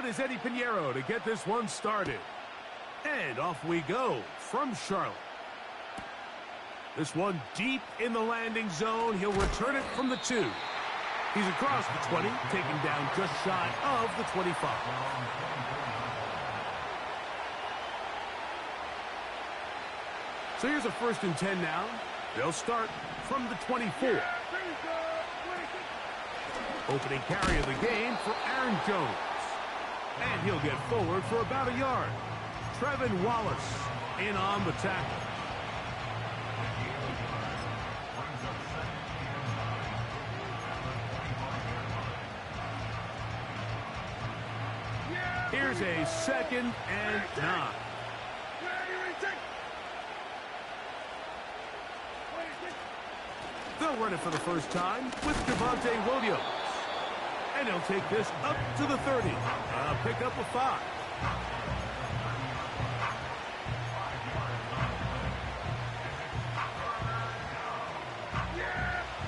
Out is Eddie Pinheiro to get this one started. And off we go from Charlotte. This one deep in the landing zone. He'll return it from the 2. He's across the 20, taking down just shy of the 25. So here's a 1st and 10 now. They'll start from the 24. Opening carry of the game for Aaron Jones. And he'll get forward for about a yard. Trevin Wallace in on the tackle. Here's a 2nd and 9. They'll run it for the first time with Javonte Williams. And he'll take this up to the 30. Pick up a 5.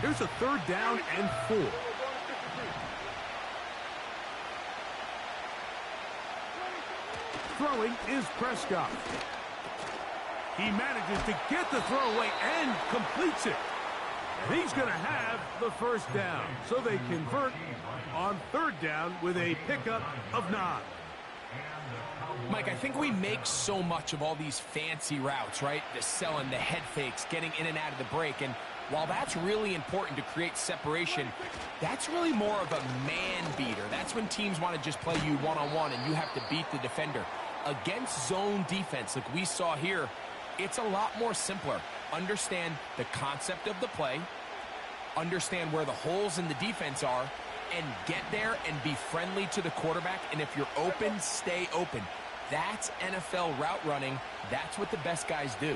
Here's a 3rd down and 4. Throwing is Prescott. He manages to get the throw away and completes it. And he's going to have the 1st down. So they convert on 3rd down with a pickup of 9. Mike, I think we make so much of all these fancy routes, right? The selling, the head fakes, getting in and out of the break. And while that's really important to create separation, that's really more of a man beater. That's when teams want to just play you one-on-one and you have to beat the defender. Against zone defense like we saw here, it's a lot more simpler. Understand the concept of the play, understand where the holes in the defense are, and get there and be friendly to the quarterback. And if you're open, stay open. That's NFL route running. That's what the best guys do.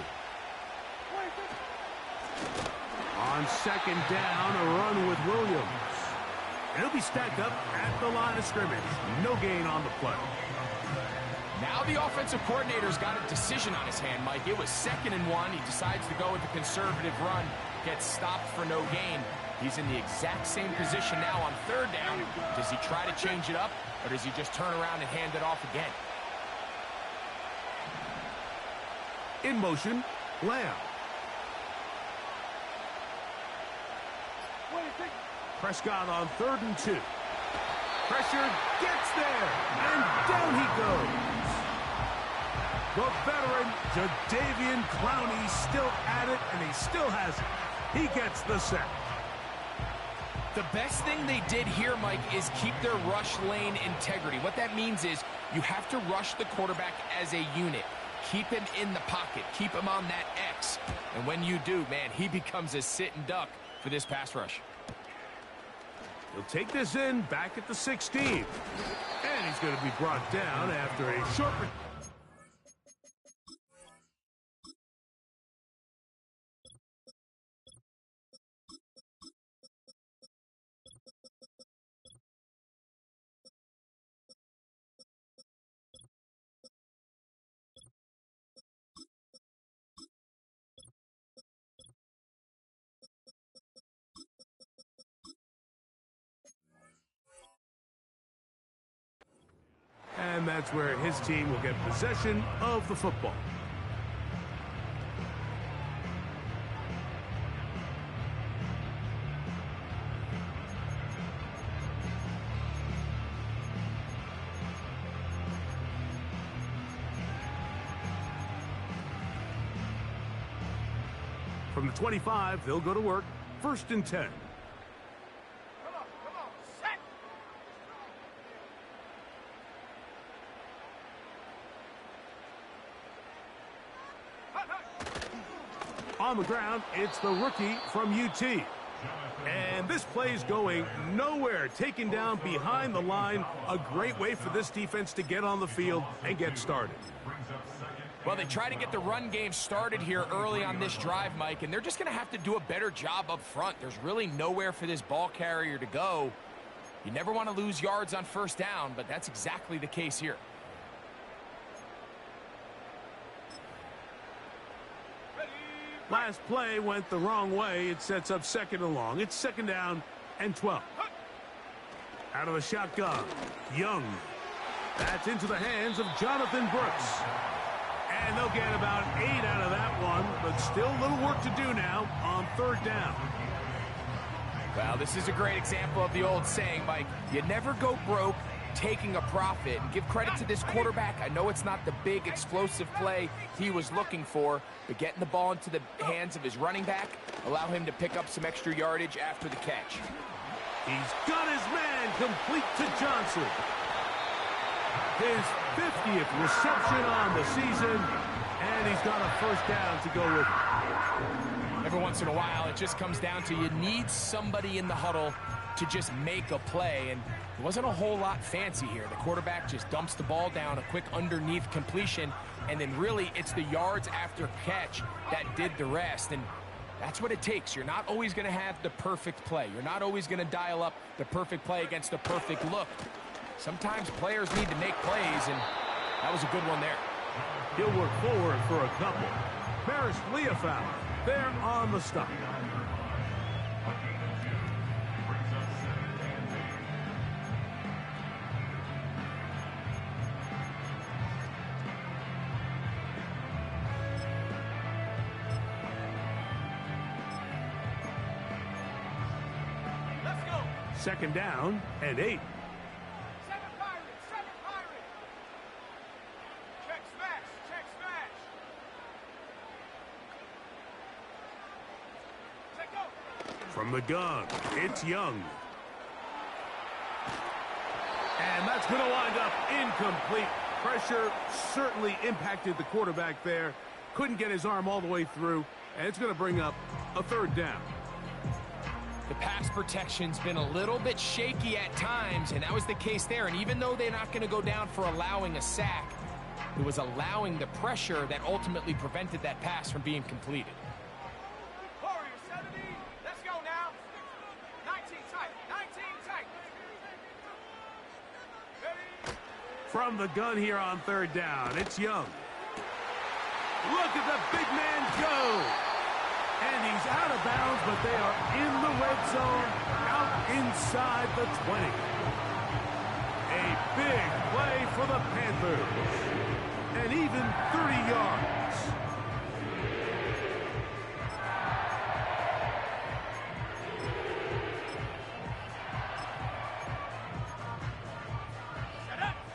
On 2nd down, a run with Williams. And he'll be stacked up at the line of scrimmage. No gain on the play. Now the offensive coordinator's got a decision on his hand, Mike. It was 2nd and 1. He decides to go with the conservative run, gets stopped for no gain. He's in the exact same position now on 3rd down. Does he try to change it up, or does he just turn around and hand it off again? In motion, Lamb. Prescott on 3rd and 2. Pressure gets there, and down he goes. The veteran, Jadeveon Clowney, still at it, and he still has it. He gets the sack. The best thing they did here, Mike, is keep their rush lane integrity. What that means is you have to rush the quarterback as a unit. Keep him in the pocket. Keep him on that X. And when you do, man, he becomes a sitting duck for this pass rush. He'll take this in back at the 16. And he's going to be brought down after a short... And that's where his team will get possession of the football. From the 25, they'll go to work. 1st and 10. On the ground, it's the rookie from UT. And this play's going nowhere. Taken down behind the line. A great way for this defense to get on the field and get started. Well, they try to get the run game started here early on this drive, Mike, and they're just going to have to do a better job up front. There's really nowhere for this ball carrier to go. You never want to lose yards on 1st down, but that's exactly the case here. Last play went the wrong way. It sets up 2nd and long. It's 2nd down and 12. Out of the shotgun, Young. That's into the hands of Jonathan Brooks. And they'll get about 8 out of that one, but still a little work to do now on third down. Well, this is a great example of the old saying, Mike, you never go broke taking a profit. And give credit to this quarterback. I know it's not the big explosive play he was looking for, but getting the ball into the hands of his running back, allow him to pick up some extra yardage after the catch. He's got his man complete to Johnson. His 50th reception on the season, and he's got a first down to go with it. Every once in a while, it just comes down to you need somebody in the huddle to just make a play, and it wasn't a whole lot fancy here. The quarterback just dumps the ball down, a quick underneath completion, and then really it's the yards after catch that did the rest, and that's what it takes. You're not always going to have the perfect play. You're not always going to dial up the perfect play against the perfect look. Sometimes players need to make plays, and that was a good one there. He'll work forward for a couple. Paris Liufau there on the stop. Let's go. Second down and 8. From the gun, it's Young. And that's going to wind up incomplete. Pressure certainly impacted the quarterback there. Couldn't get his arm all the way through, and it's going to bring up a third down. The pass protection's been a little bit shaky at times, and that was the case there. And even though they're not going to go down for allowing a sack, it was allowing the pressure that ultimately prevented that pass from being completed. From the gun here on third down, it's Young. Look at the big man go. And he's out of bounds, but they are in the red zone, out inside the 20. A big play for the Panthers. And even 30 yards.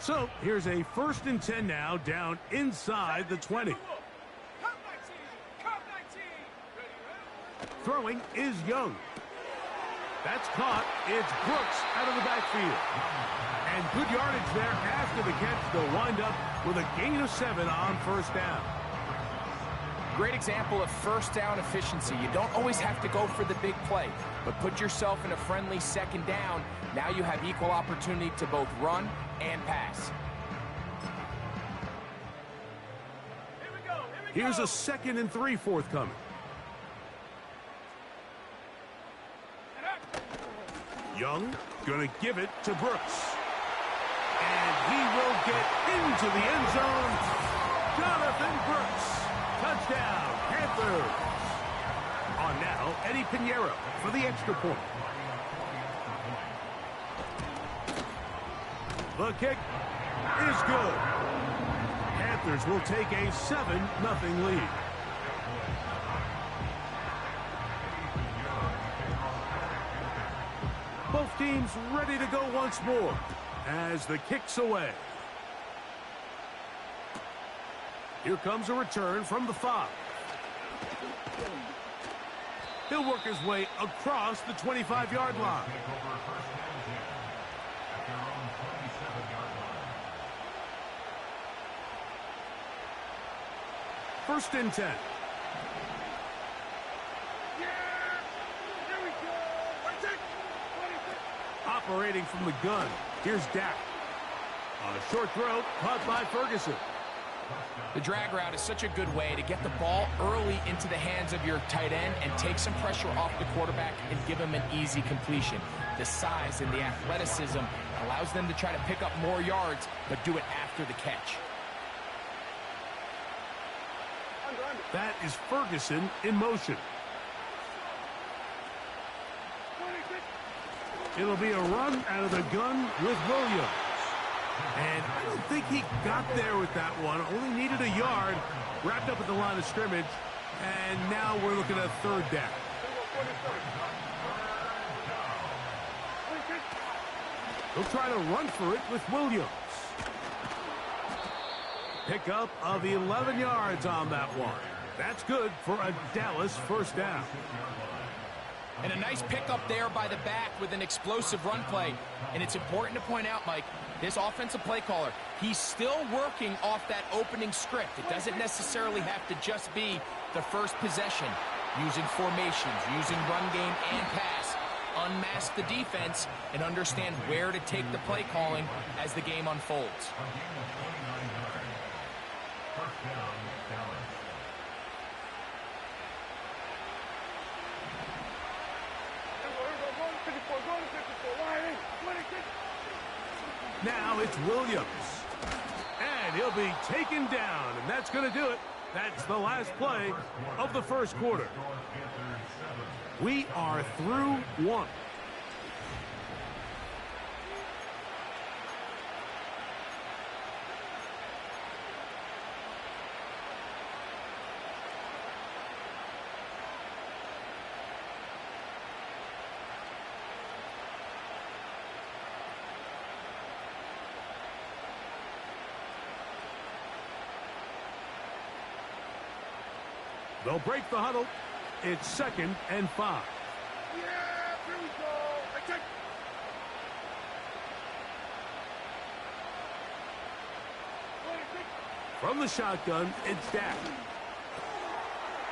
So here's a 1st and 10 now, down inside the 20. Throwing is Young. That's caught. It's Brooks out of the backfield. And good yardage there after the catch. They'll wind up with a gain of 7 on first down. Great example of first down efficiency. You don't always have to go for the big play, but put yourself in a friendly second down. Now you have equal opportunity to both run and pass. Here's a 2nd and 3 forthcoming. Young gonna give it to Brooks. And he will get into the end zone. Jonathan Brooks. Touchdown, Panthers. On now, Eddie Pinheiro for the extra point. The kick is good. Panthers will take a 7-0 lead. Both teams ready to go once more as the kick's away. Here comes a return from the 5. He'll work his way across the 25-yard line. First and 10. Operating from the gun, here's Dak. On a short throw, caught by Ferguson. The drag route is such a good way to get the ball early into the hands of your tight end and take some pressure off the quarterback and give him an easy completion. The size and the athleticism allows them to try to pick up more yards, but do it after the catch. That is Ferguson in motion. It'll be a run out of the gun with Williams. And I don't think he got there with that one. Only needed a yard. Wrapped up at the line of scrimmage. And now we're looking at third down. He'll try to run for it with Williams. Pickup of 11 yards on that one. That's good for a Dallas first down. And a nice pickup there by the back with an explosive run play. And it's important to point out, Mike, this offensive play caller, he's still working off that opening script. It doesn't necessarily have to just be the first possession. Using formations, using run game and pass. Unmask the defense and understand where to take the play calling as the game unfolds. Now it's Williams. And he'll be taken down, and that's going to do it. That's the last play of the first quarter. We are through one. They'll break the huddle. It's 2nd and 5. Yeah, here we go. From the shotgun, it's Dak.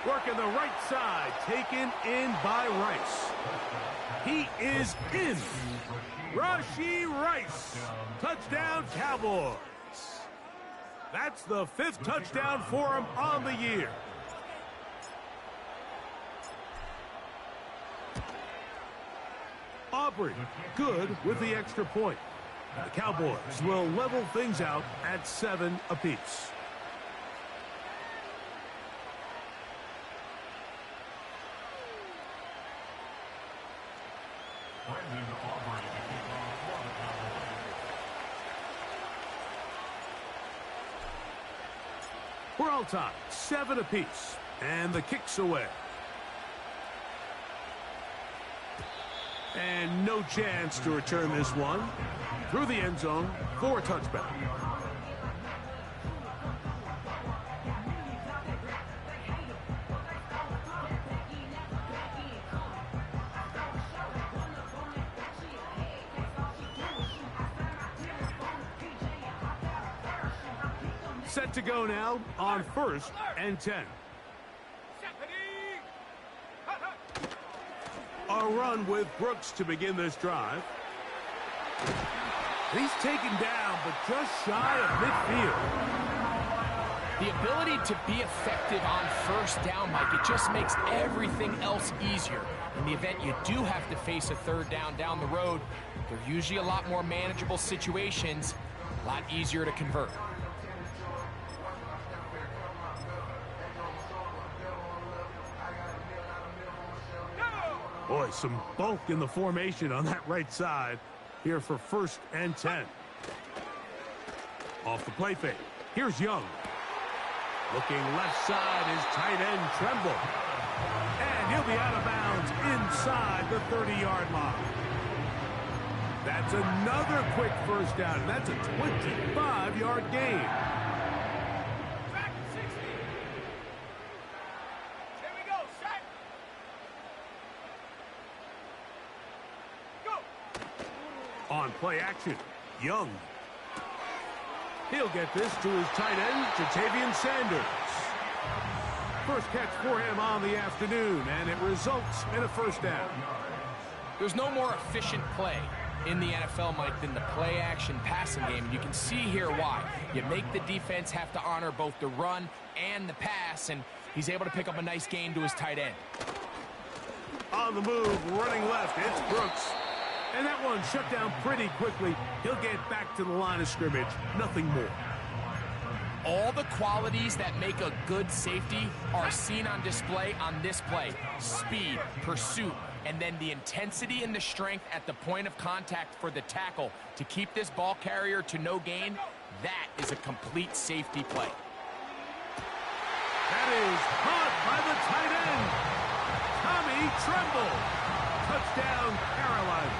Working the right side, taken in by Rice. He is in. Rashee Rice. Touchdown, Cowboys. That's the 5th touchdown for him on the year. Aubrey, good with the extra point. The Cowboys will level things out at 7 apiece. We're all tied, 7 apiece, and the kick's away. And no chance to return this one. Through the end zone for a touchback. Set to go now on 1st and 10. A run with Brooks to begin this drive. He's taken down, but just shy of midfield. The ability to be effective on first down, Mike, it just makes everything else easier. In the event you do have to face a third down the road, they're usually a lot more manageable situations, a lot easier to convert. Boy, some bulk in the formation on that right side here for 1st and 10. Off the play fake. Here's Young. Looking left side is tight end Tremble. And he'll be out of bounds inside the 30-yard line. That's another quick first down, and that's a 25-yard gain. On play action, Young. He'll get this to his tight end, Ja'Tavion Sanders. First catch for him on the afternoon, and it results in a first down. There's no more efficient play in the NFL, Mike, than the play action passing game. You can see here why. You make the defense have to honor both the run and the pass, and he's able to pick up a nice gain to his tight end. On the move, running left, it's Brooks. And that one shut down pretty quickly. He'll get back to the line of scrimmage. Nothing more. All the qualities that make a good safety are seen on display on this play. Speed, pursuit, and then the intensity and the strength at the point of contact for the tackle to keep this ball carrier to no gain, that is a complete safety play. That is caught by the tight end, Tommy Tremble. Touchdown, Carolina.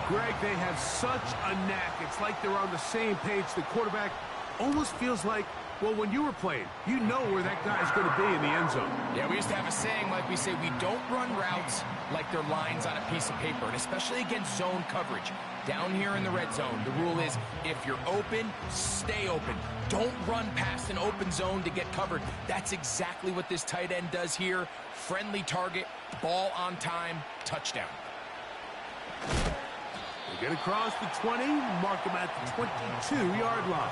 Greg, they have such a knack. It's like they're on the same page. The quarterback almost feels like, well, when you were playing, you know where that guy's going to be in the end zone. Yeah, we used to have a saying, like we say, we don't run routes like they're lines on a piece of paper, and especially against zone coverage. Down here in the red zone, the rule is if you're open, stay open. Don't run past an open zone to get covered. That's exactly what this tight end does here. Friendly target, ball on time, touchdown. They get across the 20, mark them at the 22-yard line.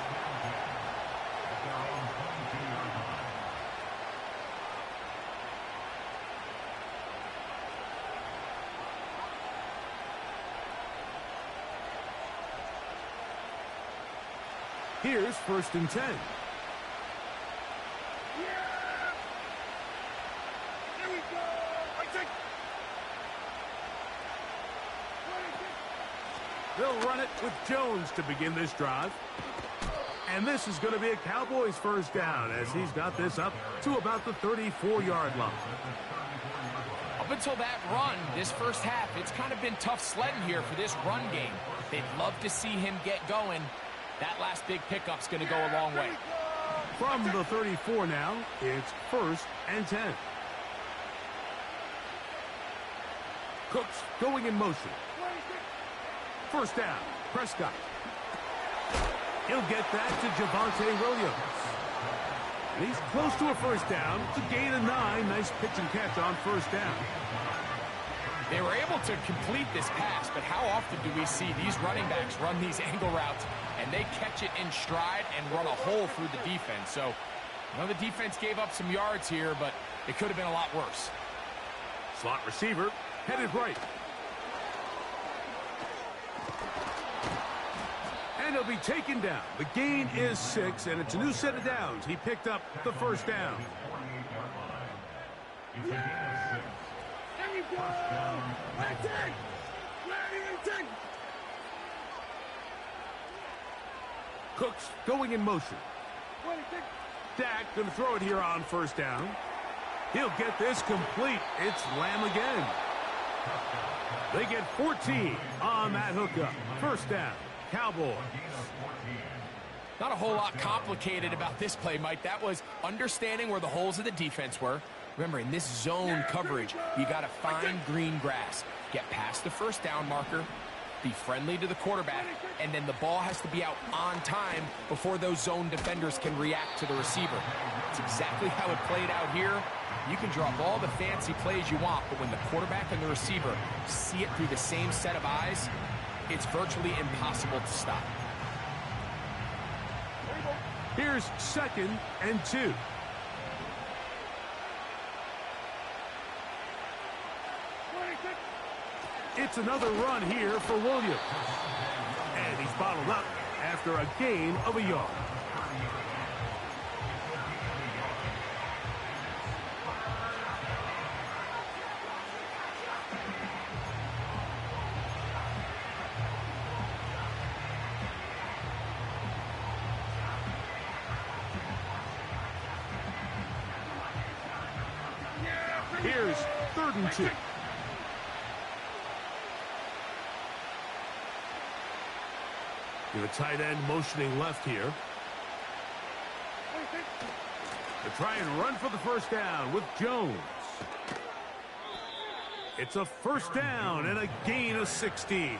Here's 1st and 10. Yeah! Here we go! I take... They'll run it with Jones to begin this drive. And this is going to be a Cowboys first down as he's got this up to about the 34-yard line. Up until that run, this first half, it's kind of been tough sledding here for this run game. They'd love to see him get going. That last big pickup's going to go a long way. From the 34 now, it's 1st and 10. Cooks going in motion. First down, Prescott. He'll get that to Javonte Williams. And he's close to a first down. It's a gain of 9. Nice pitch and catch on first down. They were able to complete this pass, but how often do we see these running backs run these angle routes and they catch it in stride and run a hole through the defense? So, you know, the defense gave up some yards here, but it could have been a lot worse. Slot receiver headed right. And he'll be taken down. The gain is 6, and it's a new set of downs. He picked up the first down. Yeah! There we go! That's it! Ready and take! Cooks going in motion. Dak going to throw it here on first down. He'll get this complete. It's Lamb again. They get 14 on that hookup. First down, Cowboys. Not a whole lot complicated about this play, Mike. That was understanding where the holes of the defense were. Remember, in this zone coverage, you got to find green grass. Get past the first down marker, be friendly to the quarterback, and then the ball has to be out on time before those zone defenders can react to the receiver. It's exactly how it played out here. You can draw up all the fancy plays you want, but when the quarterback and the receiver see it through the same set of eyes, it's virtually impossible to stop. Here's 2nd and 2. It's another run here for Williams. And he's bottled up after a gain of a yard. Here's 3rd and 2. The tight end motioning left here. They try and run for the first down with Jones. It's a first down and a gain of 16.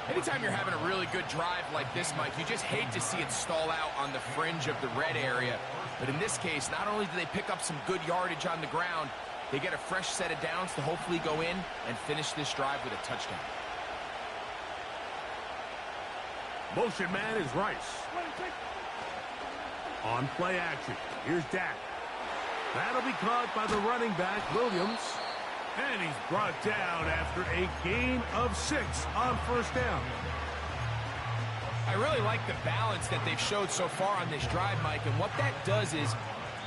Anytime you're having a really good drive like this, Mike, you just hate to see it stall out on the fringe of the red area. But in this case, not only do they pick up some good yardage on the ground, they get a fresh set of downs to hopefully go in and finish this drive with a touchdown. Motion man is Rice. On play action, here's Dak. That'll be caught by the running back, Williams. And he's brought down after a gain of 6 on first down. I really like the balance that they've showed so far on this drive, Mike. And what that does is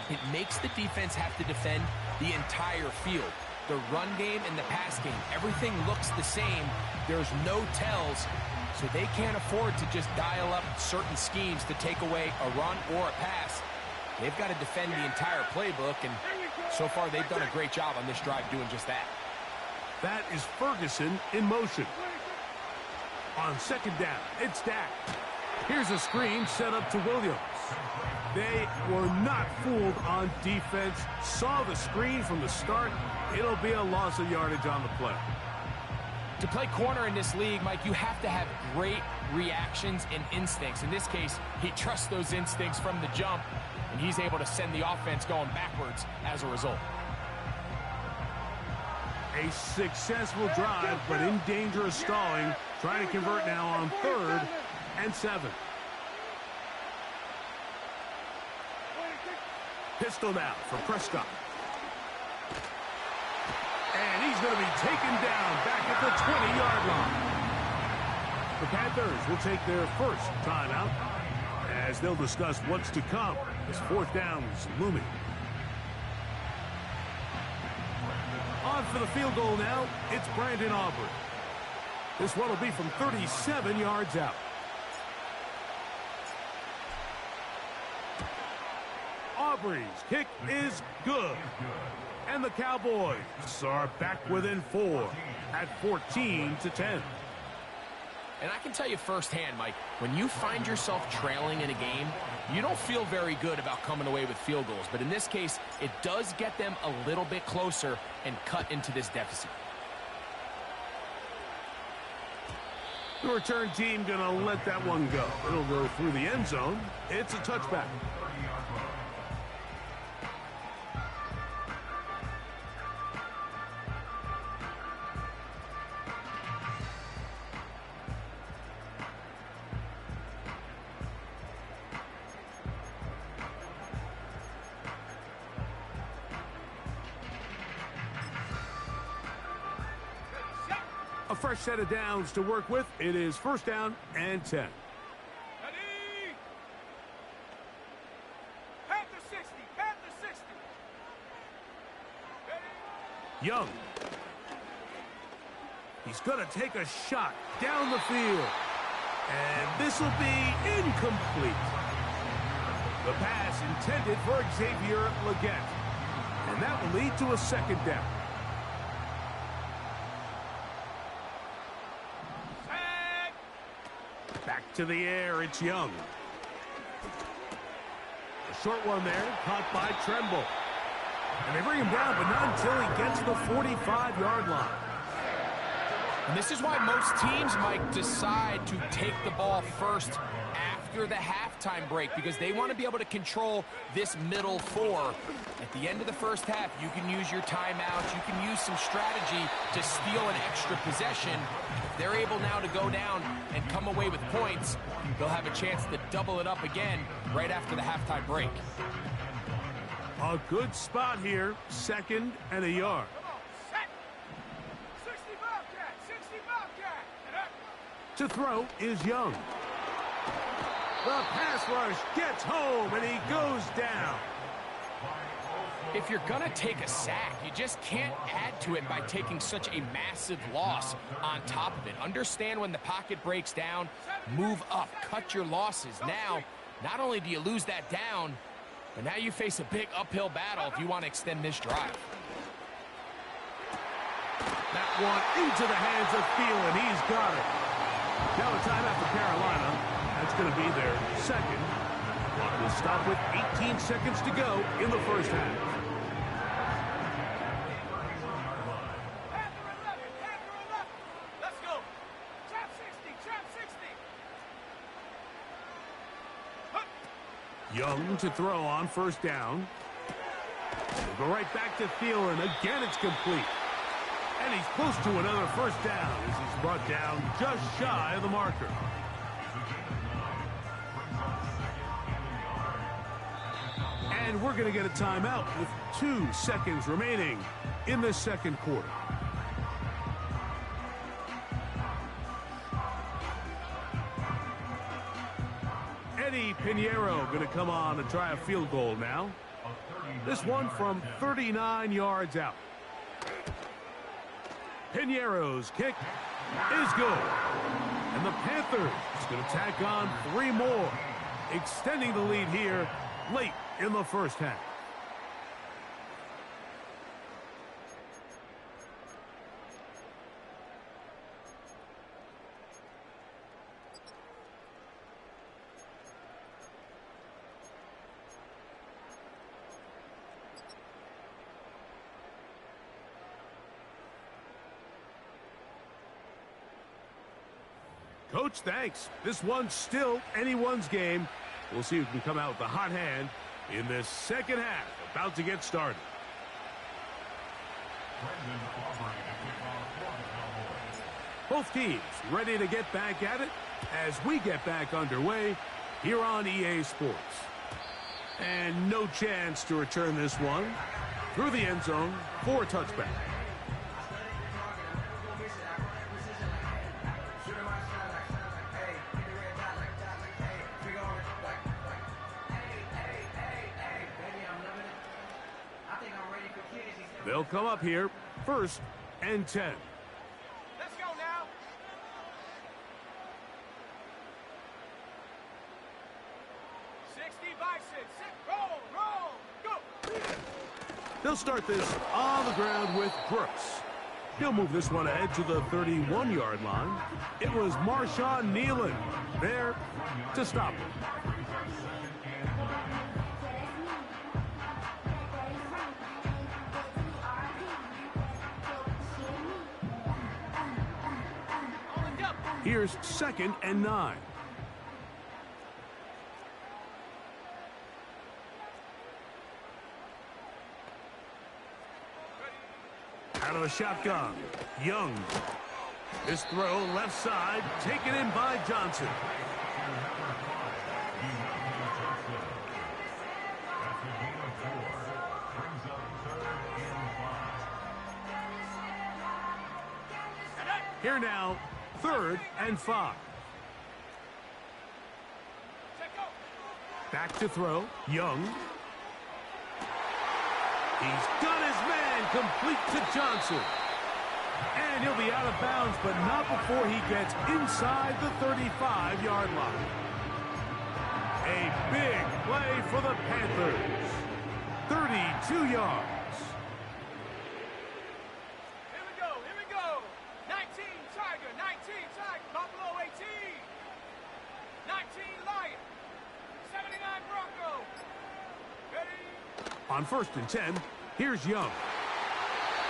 it makes the defense have to defend the entire field. The run game and the pass game, everything looks the same. There's no tells, so they can't afford to just dial up certain schemes to take away a run or a pass. They've got to defend the entire playbook, and so far they've done a great job on this drive doing just that. That is Ferguson in motion. On second down, it's Dak. Here's a screen set up to Williams. They were not fooled on defense. Saw the screen from the start. It'll be a loss of yardage on the play. To play corner in this league, Mike, you have to have great reactions and instincts. In this case, he trusts those instincts from the jump, and he's able to send the offense going backwards as a result. A successful drive, but in danger of stalling. Trying to convert now on 3rd and 7. Pistol now for Prescott. And he's going to be taken down back at the 20-yard line. The Panthers will take their first timeout as they'll discuss what's to come as 4th down is looming. On for the field goal now, it's Brandon Aubrey. This one will be from 37 yards out. Aubrey's kick is good. And the Cowboys are back within 4 at 14-10. And I can tell you firsthand, Mike, when you find yourself trailing in a game, you don't feel very good about coming away with field goals. But in this case, it does get them a little bit closer and cut into this deficit. The return team going to let that one go. It'll go through the end zone. It's a touchback. A fresh set of downs to work with. It is 1st down and 10. Ready? Panther 60, Panther 60. Ready? Young. He's going to take a shot down the field. And this will be incomplete. The pass intended for Xavier Legette. And that will lead to a 2nd down. Back to the air, it's Young. A short one there, caught by Tremble. And they bring him down, but not until he gets the 45-yard line. And this is why most teams, Mike, decide to take the ball first after the halftime break, because they want to be able to control this middle 4. At the end of the first half, you can use your timeouts, you can use some strategy to steal an extra possession. If they're able now to go down and come away with points, they'll have a chance to double it up again right after the halftime break. A good spot here, 2nd and a yard. Set. 60 Bobcat, 60 Bobcat. And up. To throw is Young. The pass rush gets home, and he goes down. If you're going to take a sack, you just can't add to it by taking such a massive loss on top of it. Understand when the pocket breaks down, move up, cut your losses. Now, not only do you lose that down, but now you face a big uphill battle if you want to extend this drive. That one into the hands of Thielen. He's got it. Now a timeout for Carolina. That's going to be their 2nd. Clock will stop with 18 seconds to go in the first half. Panther 11, Panther 11. Let's go. Trap 60, trap 60. Young to throw on 1st down. We'll go right back to Thielen. Again, it's complete. And he's close to another 1st down as he's brought down just shy of the marker. And we're going to get a timeout with 2 seconds remaining in the 2nd quarter. Eddie Pinheiro going to come on and try a field goal now. This one from 39 yards out. Piñeiro's kick is good. And the Panthers going to tack on 3 more, extending the lead here late in the first half. Coach, thanks. This one's still anyone's game. We'll see who can come out with the hot hand in this second half. About to get started. Both teams ready to get back at it as we get back underway here on EA Sports. And no chance to return this one through the end zone for a touchback. They'll come up here, 1st and 10. Let's go now. 60 by 6. Roll, go. They'll start this on the ground with Brooks. He'll move this one ahead to the 31-yard line. It was Marshawn Nealon there to stop him. Here's 2nd and 9. Out of a shotgun, Young. This throw left side, taken in by Johnson. Here now, 3rd and 5. Back to throw, Young. He's got his man complete to Johnson. And he'll be out of bounds, but not before he gets inside the 35-yard line. A big play for the Panthers. 32 yards. Here we go. 19 Tiger, 19 Tiger, Buffalo 18. 19 Lion, 79 Bronco. Ready? On 1st and 10, here's Young.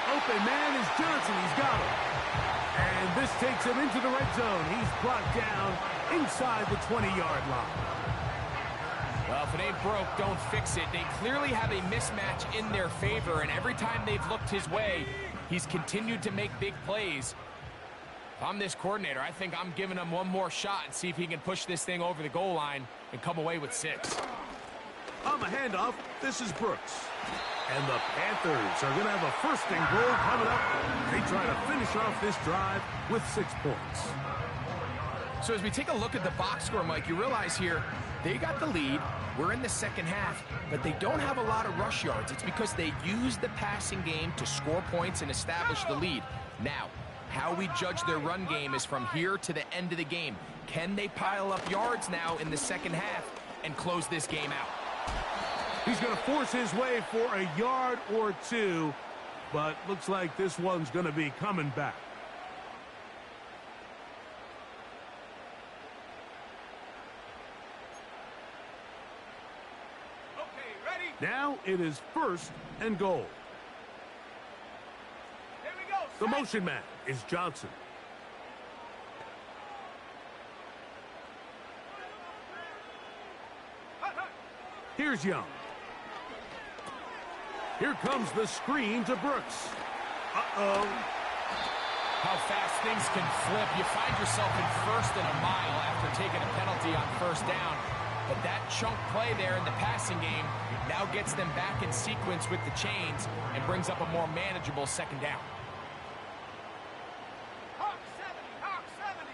Open man is Johnson. He's got him. And this takes him into the red zone. He's brought down inside the 20-yard line. Well, if it ain't broke, don't fix it. They clearly have a mismatch in their favor, and every time they've looked his way, he's continued to make big plays. If I'm this coordinator, I think I'm giving him one more shot and see if he can push this thing over the goal line and come away with 6. On the handoff, this is Brooks. And the Panthers are going to have a 1st and goal coming up. They try to finish off this drive with 6 points. So as we take a look at the box score, Mike, you realize here they got the lead. We're in the second half, but they don't have a lot of rush yards. It's because they use the passing game to score points and establish the lead. Now, how we judge their run game is from here to the end of the game. Can they pile up yards now in the second half and close this game out? He's going to force his way for a yard or 2, but looks like this one's going to be coming back. Okay, ready? Now it is 1st and goal. Here we go. The motion man is Johnson. Here's Young. Here comes the screen to Brooks. Uh-oh. How fast things can flip. You find yourself in 1st and a mile after taking a penalty on 1st down. But that chunk play there in the passing game now gets them back in sequence with the chains and brings up a more manageable 2nd down. Hawk 70, Hawk 70.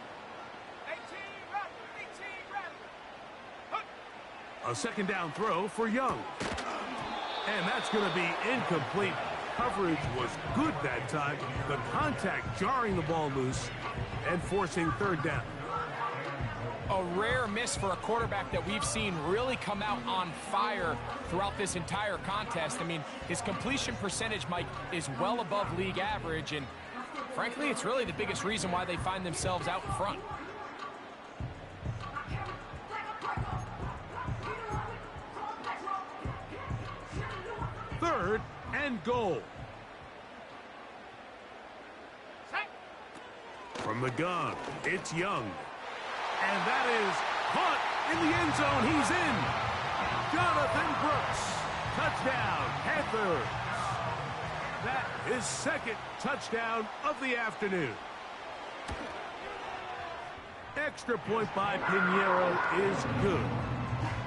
18 Rattler, 18 Rattler. A 2nd down throw for Young. And that's going to be incomplete. Coverage was good that time. The contact jarring the ball loose and forcing third down. A rare miss for a quarterback that we've seen really come out on fire throughout this entire contest. I mean, his completion percentage, Mike, is well above league average, and frankly, it's really the biggest reason why they find themselves out in front. Third and goal. From the gun, it's Young. And that is caught in the end zone. He's in. Jonathan Brooks. Touchdown, Panthers. That is second touchdown of the afternoon. Extra point by Pinheiro is good.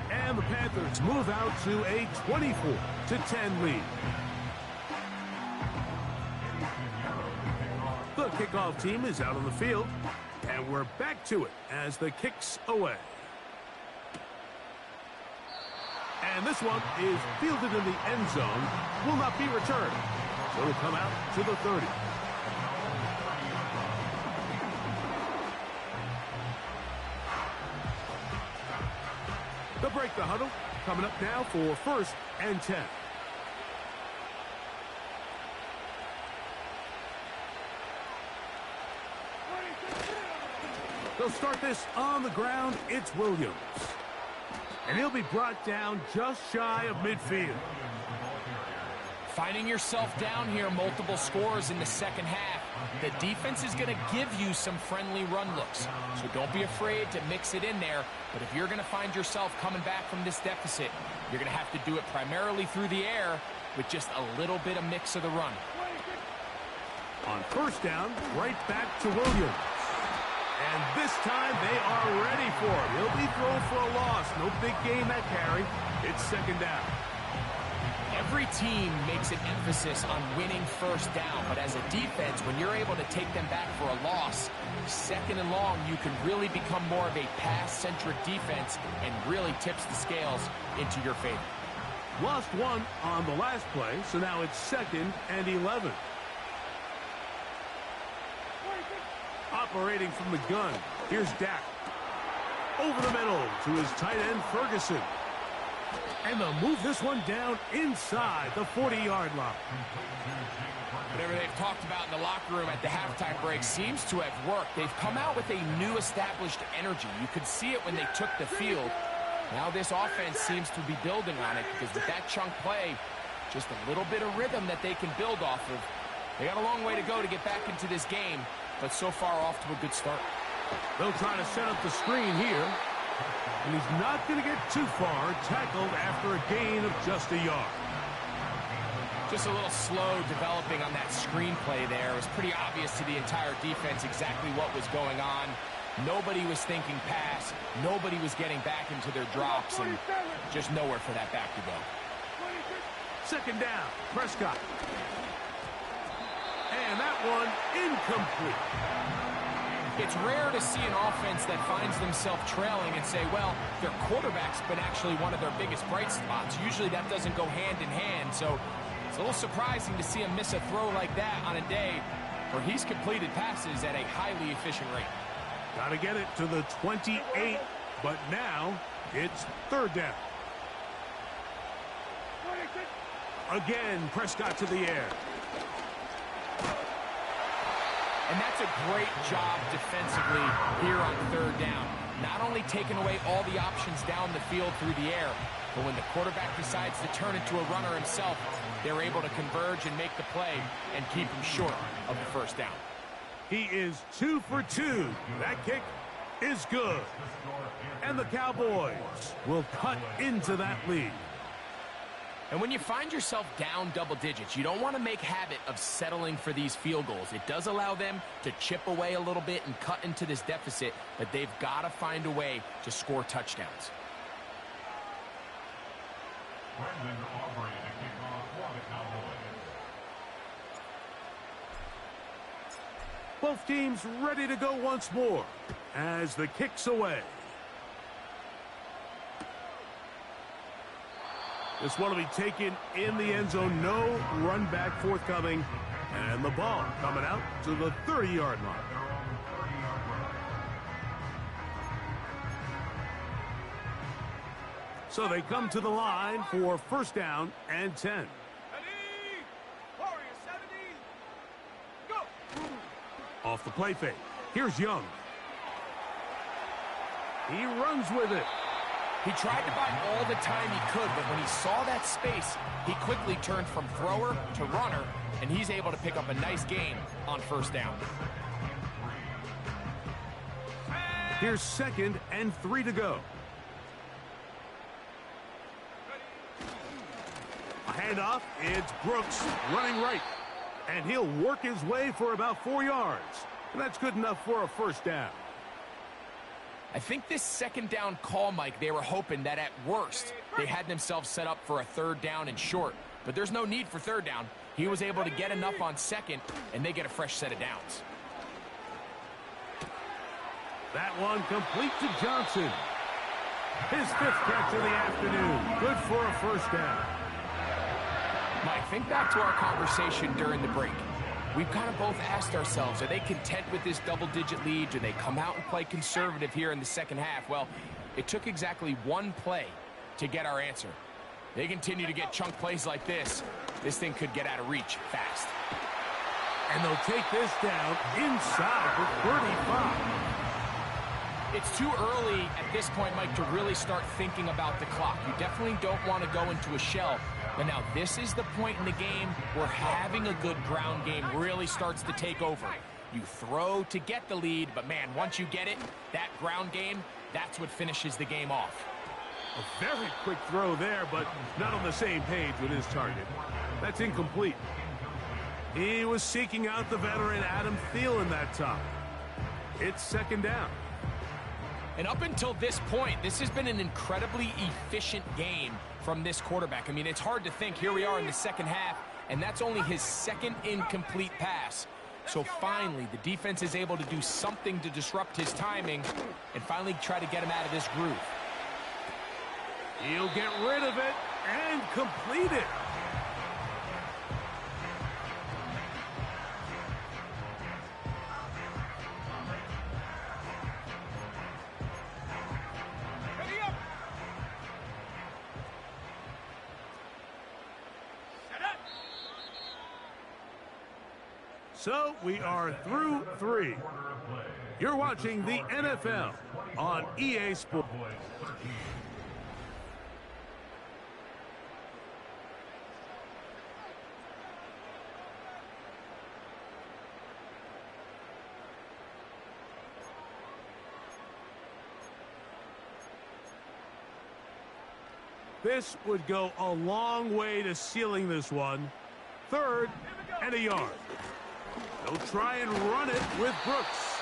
And the Panthers move out to a 24-10 lead. The kickoff team is out on the field, and we're back to it as the kick's away. And this one is fielded in the end zone, will not be returned. So it'll come out to the 30. They'll break the huddle, coming up now for first and 10. They'll start this on the ground. It's Williams. And he'll be brought down just shy of midfield. Finding yourself down here, multiple scores in the second half. The defense is going to give you some friendly run looks. So don't be afraid to mix it in there. But if you're going to find yourself coming back from this deficit, you're going to have to do it primarily through the air with just a little bit of mix of the run. On first down, right back to Williams. And this time they are ready for him. He'll be thrown for a loss. No big gain that carry. It's second down. Every team makes an emphasis on winning first down, but as a defense, when you're able to take them back for a loss, second and long, you can really become more of a pass-centric defense and really tips the scales into your favor. Lost one on the last play, so now it's second and 11. Operating from the gun, here's Dak. Over the middle to his tight end, Ferguson. And they'll move this one down inside the 40-yard line. Whatever they've talked about in the locker room at the halftime break seems to have worked. They've come out with a new established energy. You could see it when they took the field. Now this offense seems to be building on it because with that chunk play, just a little bit of rhythm that they can build off of. They got a long way to go to get back into this game, but so far off to a good start. They'll try to set up the screen here. And he's not going to get too far, tackled after a gain of just a yard. Just a little slow developing on that screenplay there. It was pretty obvious to the entire defense exactly what was going on. Nobody was thinking pass. Nobody was getting back into their drops, and just nowhere for that back to go. Second down, Prescott. And that one incomplete. It's rare to see an offense that finds themselves trailing and say, well, their quarterback's been actually one of their biggest bright spots. Usually that doesn't go hand in hand, so it's a little surprising to see him miss a throw like that on a day where he's completed passes at a highly efficient rate. Got to get it to the 28, but now it's third down. Again, Prescott to the air. And that's a great job defensively here on third down. Not only taking away all the options down the field through the air, but when the quarterback decides to turn into a runner himself, they're able to converge and make the play and keep him short of the first down. He is 2 for 2. That kick is good. And the Cowboys will cut into that lead. And when you find yourself down double digits, you don't want to make habit of settling for these field goals. It does allow them to chip away a little bit and cut into this deficit, but they've got to find a way to score touchdowns. Both teams ready to go once more as the kick's away. This one will be taken in the end zone. No run back forthcoming. And the ball coming out to the 30-yard line. So they come to the line for first down and 10. Ready? Warrior 70. Go. Off the play fake. Here's Young. He runs with it. He tried to buy all the time he could, but when he saw that space, he quickly turned from thrower to runner, and he's able to pick up a nice gain on first down. Here's 2nd and 3 to go. A handoff. It's Brooks running right. And he'll work his way for about 4 yards. And that's good enough for a first down. I think this second down call, Mike, they were hoping that at worst they had themselves set up for a third down and short. But there's no need for third down. He was able to get enough on second, and they get a fresh set of downs. That one complete to Johnson. His 5th catch of the afternoon. Good for a first down. Mike, think back to our conversation during the break. We've kind of both asked ourselves, are they content with this double-digit lead? Do they come out and play conservative here in the second half? Well, it took exactly one play to get our answer. They continue to get chunk plays like this. This thing could get out of reach fast. And they'll take this down inside for 35. It's too early at this point, Mike, to really start thinking about the clock. You definitely don't want to go into a shell. But now this is the point in the game where having a good ground game really starts to take over. You throw to get the lead, but man, once you get it, that ground game, that's what finishes the game off. A very quick throw there, but not on the same page with his target. That's incomplete. He was seeking out the veteran Adam Thielen that time. It's second down. And up until this point, this has been an incredibly efficient game from this quarterback. I mean, it's hard to think. Here we are in the second half, and that's only his 2nd incomplete pass. So finally, the defense is able to do something to disrupt his timing and finally try to get him out of this groove. He'll get rid of it and complete it. Ready up. Set up. So we are through 3. You're watching the NFL on EA Sports. This would go a long way to sealing this one. 3rd and a yard. They'll try and run it with Brooks.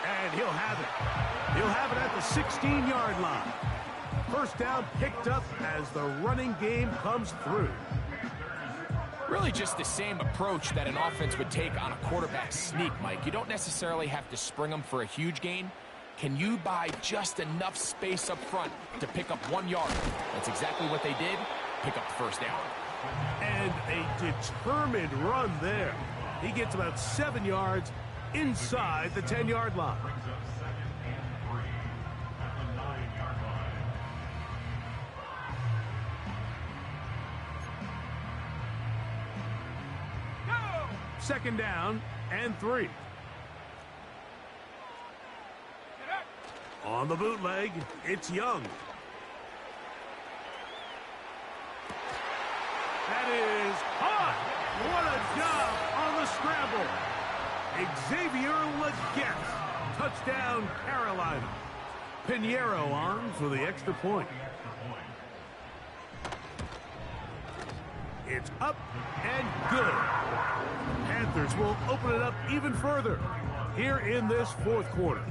And he'll have it. He'll have it at the 16-yard line. First down picked up as the running game comes through. Really just the same approach that an offense would take on a quarterback sneak, Mike. You don't necessarily have to spring them for a huge gain. Can you buy just enough space up front to pick up 1 yard? That's exactly what they did. Pick up the first down. And a determined run there. He gets about 7 yards inside the 10-yard line. Second down and 3. On the bootleg, it's Young. That is hot. What a job on the scramble. Xavier Legette. Touchdown, Carolina. Pinheiro on for the extra point. It's up and good. Panthers will open it up even further here in this 4th quarter.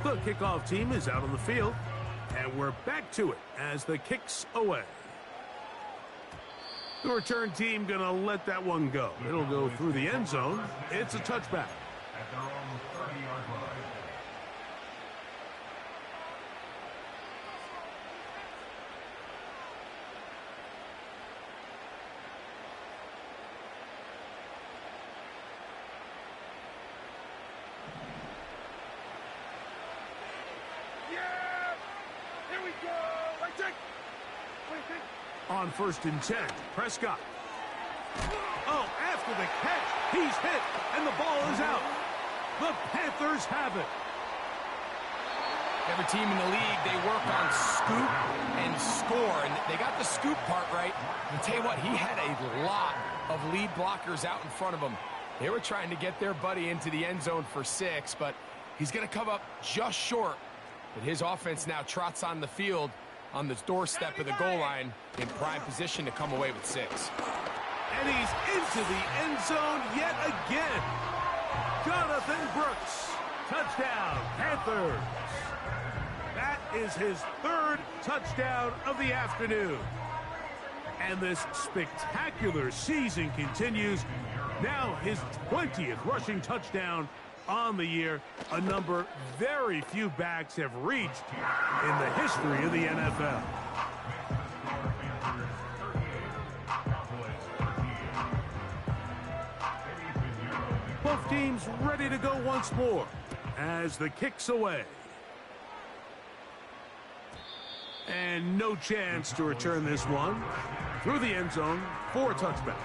The kickoff team is out on the field, and we're back to it as the kick's away. The return team going to let that one go. It'll go through the end zone. It's a touchback. go. Right check. Wait, check. On 1st and 10, Prescott. Oh, after the catch, he's hit, and the ball is out. The Panthers have it. Every team in the league, they work on scoop and score, and they got the scoop part right. And tell you what, he had a lot of lead blockers out in front of him. They were trying to get their buddy into the end zone for 6, but he's going to come up just short. But his offense now trots on the field on the doorstep of the goal line in prime position to come away with 6. And he's into the end zone yet again. Jonathan Brooks, touchdown, Panthers. That is his 3rd touchdown of the afternoon. And this spectacular season continues. Now his 20th rushing touchdown on the year, a number very few backs have reached in the history of the NFL. Both teams ready to go once more as the kick's away. And no chance to return this one through the end zone for a touchback.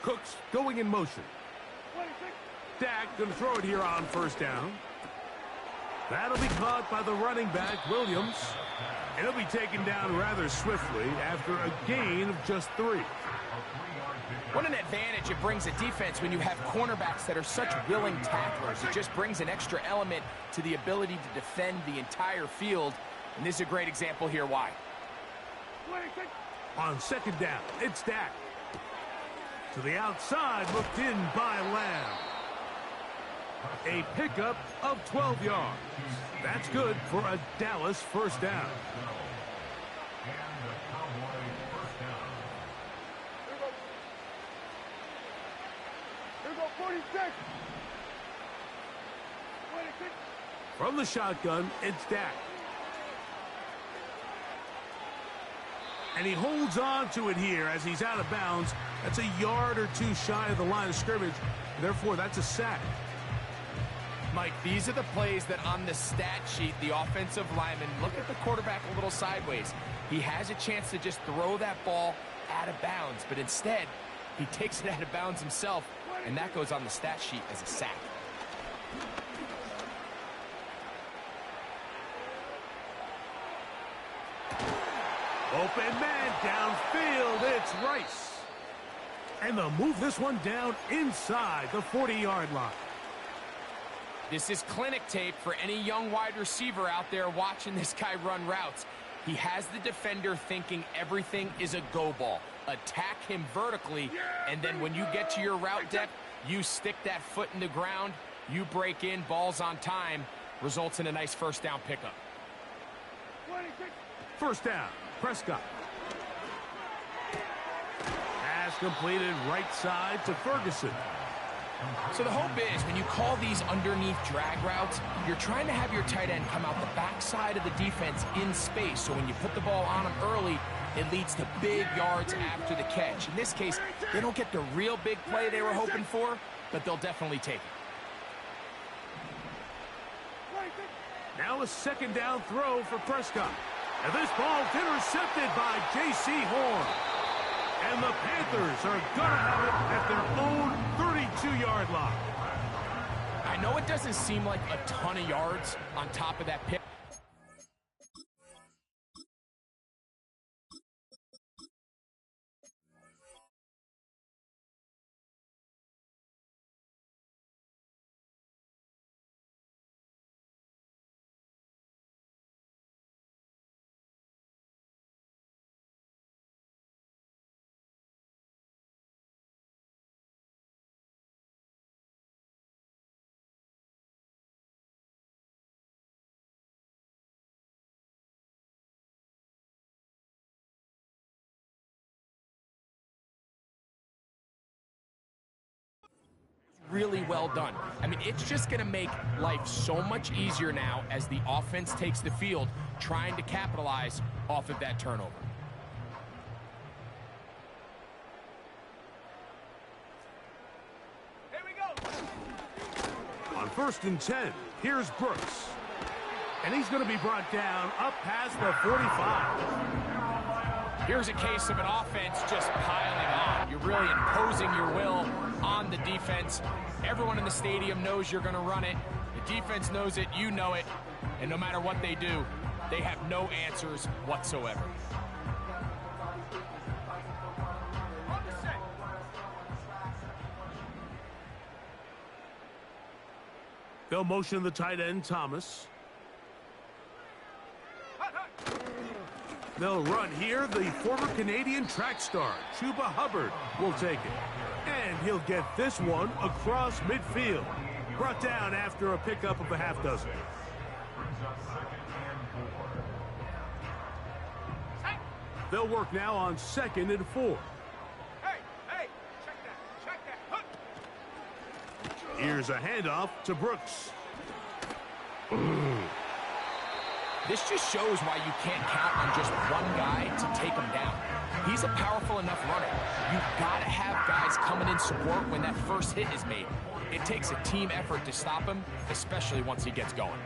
Cooks going in motion. Dak going to throw it here on 1st down. That'll be caught by the running back, Williams. And he'll be taken down rather swiftly after a gain of just 3. What an advantage it brings a defense when you have cornerbacks that are such willing tacklers. It just brings an extra element to the ability to defend the entire field. And this is a great example here why. On 2nd down, it's Dak. To the outside, looked in by Lamb. A pickup of 12 yards. That's good for a Dallas 1st down. Here we go, 46. From the shotgun, it's Dak. And he holds on to it here as he's out of bounds. That's a yard or 2 shy of the line of scrimmage. Therefore, that's a sack. Mike, these are the plays that on the stat sheet, the offensive lineman look at the quarterback a little sideways. He has a chance to just throw that ball out of bounds, but instead, he takes it out of bounds himself, and that goes on the stat sheet as a sack. Open man downfield, it's Rice. And they'll move this one down inside the 40-yard line. This is clinic tape for any young wide receiver out there watching this guy run routes. He has the defender thinking everything is a go ball. Attack him vertically, and then when you get to your route depth, you stick that foot in the ground, you break in, balls on time, results in a nice 1st down pickup. 1st down, Prescott. Pass completed right side to Ferguson. So the hope is when you call these underneath drag routes, you're trying to have your tight end come out the backside of the defense in space. So when you put the ball on him early, it leads to big yards after the catch. In this case, they don't get the real big play they were hoping for, but they'll definitely take it. Now a 2nd down throw for Prescott. And this ball's intercepted by J.C. Horn. And the Panthers are going to have it at their own 32-yard line. I know it doesn't seem like a ton of yards on top of that pick. really well done. I mean, it's just going to make life so much easier now as the offense takes the field, trying to capitalize off of that turnover. Here we go. On 1st and 10, here's Brooks. And he's going to be brought down up past the 45. Here's a case of an offense just piling on. You're really imposing your will on the defense. Everyone in the stadium knows you're going to run it. The defense knows it, you know it. And no matter what they do, they have no answers whatsoever. They'll motion the tight end, Thomas. They'll run here. The former Canadian track star, Chuba Hubbard, will take it. And he'll get this one across midfield. Brought down after a pickup of a half dozen. They'll work now on 2nd and 4. Hey, check that. Here's a handoff to Brooks. This just shows why you can't count on just one guy to take him down. He's a powerful enough runner. You've got to have guys coming in support when that first hit is made. It takes a team effort to stop him, especially once he gets going.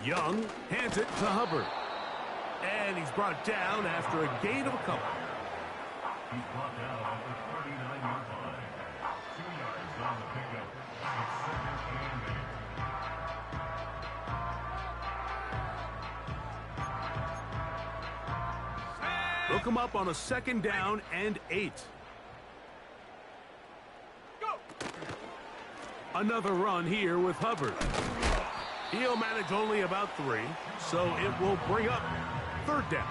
Young hands it to Hubbard. And he's brought down after a gain of a couple. He's brought down at the 39-yard line. 2 yards on the pickup. It's 2nd and 8. They'll come up on a 2nd down and 8. Go. Another run here with Hubbard. He'll manage only about 3, so it will bring up 3rd down.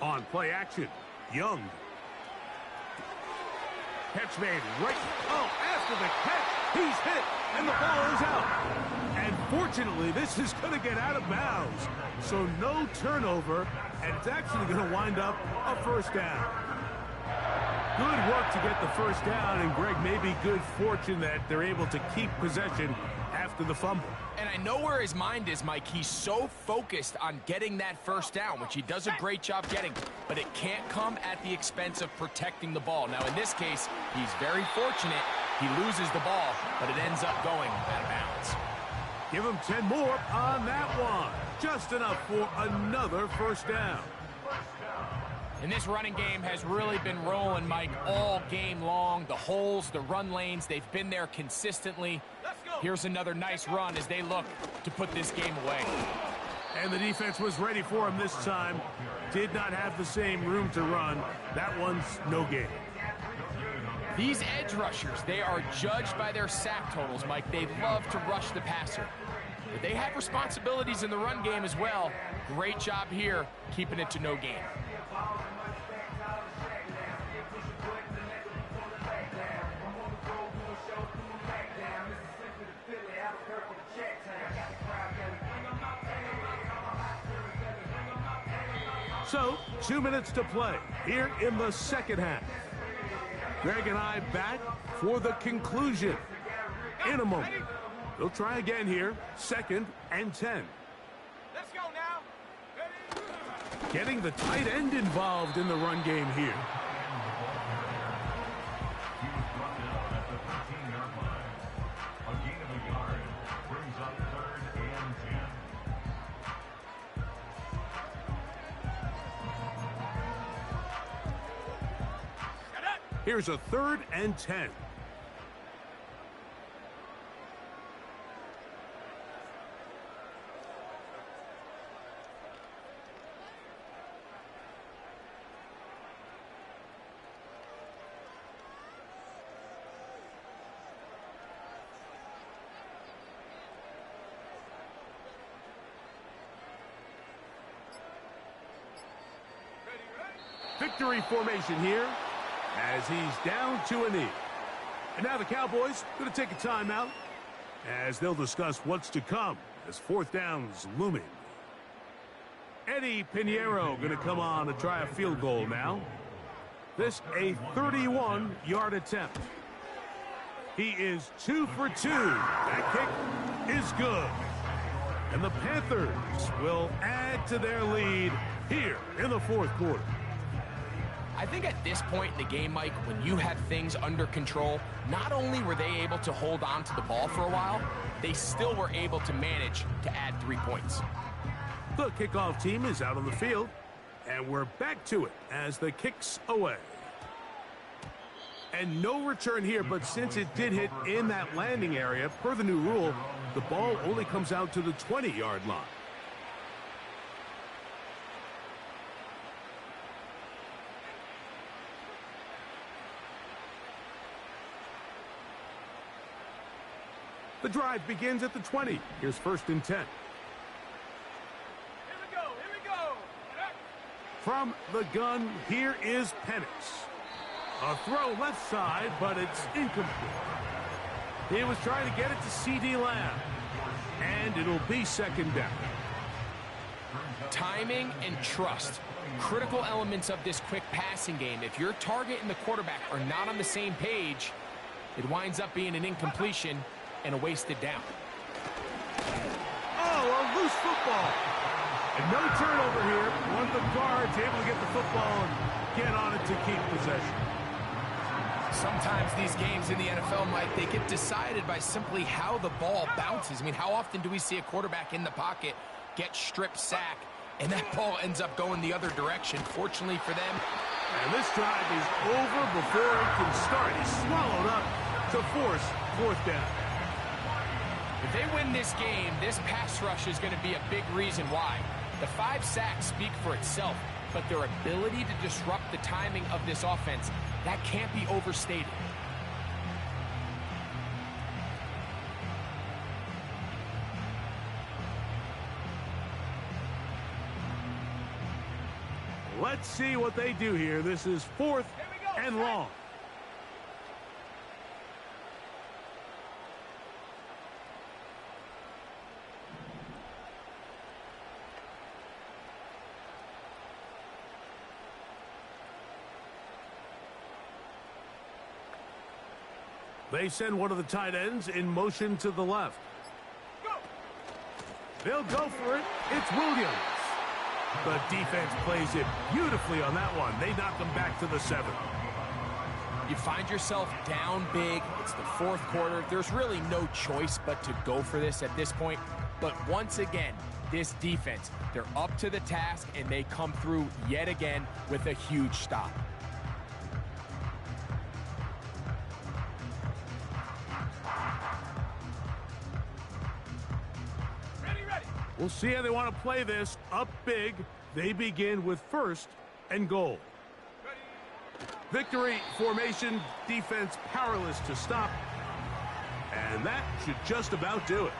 On play action, Young. Catch made right. Oh, after the catch, he's hit, and the ball is out. And fortunately, this is going to get out of bounds. So no turnover, and it's actually going to wind up a 1st down. Good work to get the 1st down, and Greg, maybe good fortune that they're able to keep possession after the fumble. And I know where his mind is, Mike. He's so focused on getting that 1st down, which he does a great job getting, but it can't come at the expense of protecting the ball. Now, in this case, he's very fortunate. He loses the ball, but it ends up going out of bounds. Give him 10 more on that one. Just enough for another 1st down. And this running game has really been rolling, Mike, all game long. The holes, the run lanes, they've been there consistently. Here's another nice run as they look to put this game away. And the defense was ready for him this time. Did not have the same room to run. That one's no gain. These edge rushers, they are judged by their sack totals, Mike. They love to rush the passer. But they have responsibilities in the run game as well. Great job here, keeping it to no gain. So, 2 minutes to play here in the 2nd half. Greg and I back for the conclusion in a moment. They'll try again here, 2nd and 10. Let's go now. Ready? Getting the tight end involved in the run game here. He was brought down at the 13-yard line. A gain of a yard brings up 3rd and 10. Here's a 3rd and 10. Victory formation here as he's down to a knee. And now the Cowboys going to take a timeout as they'll discuss what's to come as fourth down's looming. Eddie Pinheiro going to come on to try a field goal now. This a 31-yard attempt. He is 2 for 2. That kick is good. And the Panthers will add to their lead here in the fourth quarter. I think at this point in the game, Mike, when you have things under control, not only were they able to hold on to the ball for a while, they still were able to manage to add 3 points. The kickoff team is out on the field, and we're back to it as the kick's away. And no return here, but since it did hit in that landing area, per the new rule, the ball only comes out to the 20-yard line. The drive begins at the 20. Here's 1st and 10. Here we go. From the gun, here is Penix. A throw left side, but it's incomplete. He was trying to get it to C.D. Lamb. And it'll be 2nd down. Timing and trust, critical elements of this quick passing game. If your target and the quarterback are not on the same page, it winds up being an incompletion and a wasted down. Oh, a loose football. And no turnover here. One of the guards able to get the football and get on it to keep possession. Sometimes these games in the NFL, Mike, they get decided by simply how the ball bounces. I mean, how often do we see a quarterback in the pocket get strip sack, and that ball ends up going the other direction? Fortunately for them. And this drive is over before it can start. He's swallowed up to force 4th down. If they win this game, this pass rush is going to be a big reason why. The 5 sacks speak for itself, but their ability to disrupt the timing of this offense, that can't be overstated. Let's see what they do here. This is 4th and long. They send one of the tight ends in motion to the left. They'll go for it. It's Williams. The defense plays it beautifully on that one. They knock them back to the 7. You find yourself down big. It's the 4th quarter. There's really no choice but to go for this at this point. But once again, this defense, they're up to the task, and they come through yet again with a huge stop. We'll see how they want to play this. Up big. They begin with 1st and goal. Victory formation, defense powerless to stop. And that should just about do it.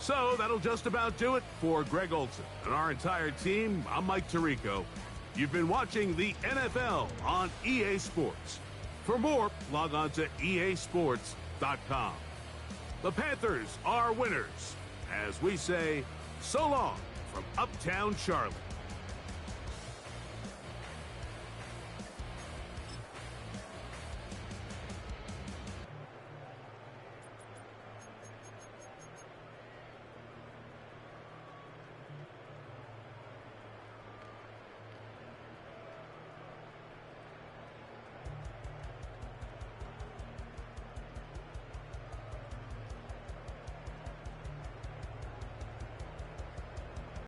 So that'll just about do it for Greg Olsen and our entire team. I'm Mike Tirico. You've been watching the NFL on EA Sports. For more, log on to easports.com. The Panthers are winners, as we say, so long from Uptown Charlotte.